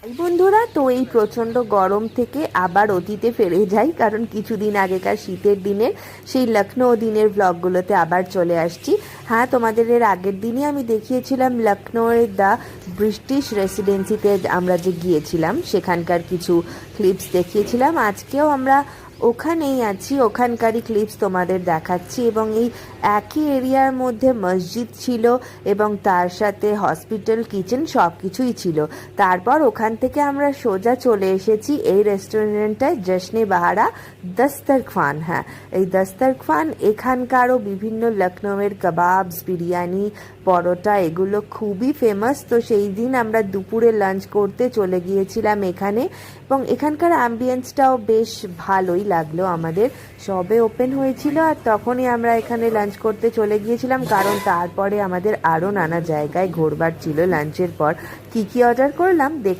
বন্ধুরা, তো এই প্রচণ্ড গরম থেকে আবার অতীতে ফিরে যাই, কারণ কিছুদিন আগেকার শীতের দিনের সেই লখনৌ দিনের ব্লগগুলোতে আবার চলে আসছি। হ্যাঁ, তোমাদের এর আগের দিনই আমি দেখিয়েছিলাম লখনৌয়ের দ্য ব্রিটিশ রেসিডেন্সিতে আমরা যে গিয়েছিলাম সেখানকার কিছু ক্লিপস দেখিয়েছিলাম। আজকেও আমরা ওখানেই আছি, ওখানকারই ক্লিপস তোমাদের দেখাচ্ছি। এবং এই একই এরিয়ার মধ্যে মসজিদ ছিল এবং তার সাথে হসপিটাল, কিচেন সব কিছুই ছিল। তারপর ওখান থেকে আমরা সোজা চলে এসেছি এই রেস্টুরেন্টটায়, জশ্নে বাহারা দস্তরখান। হ্যাঁ, এই দস্তরখান এখানকারও বিভিন্ন লখনৌয়ের কাবাবস, বিরিয়ানি, পরোটা এগুলো খুবই ফেমাস। তো সেই দিন আমরা দুপুরে লাঞ্চ করতে চলে গিয়েছিলাম এখানে, এবং এখানকার অ্যাম্বিয়েন্সটাও বেশ ভালোই লাগলো আমাদের। সবে ওপেন হয়েছিল আর তখনই আমরা এখানে লাঞ্চ করতে চলে গিয়েছিলাম, কারণ তারপরে আমাদের আরও নানা জায়গায় ঘোরবার ছিল লাঞ্চের পর। কী কী অর্ডার করলাম দেখ।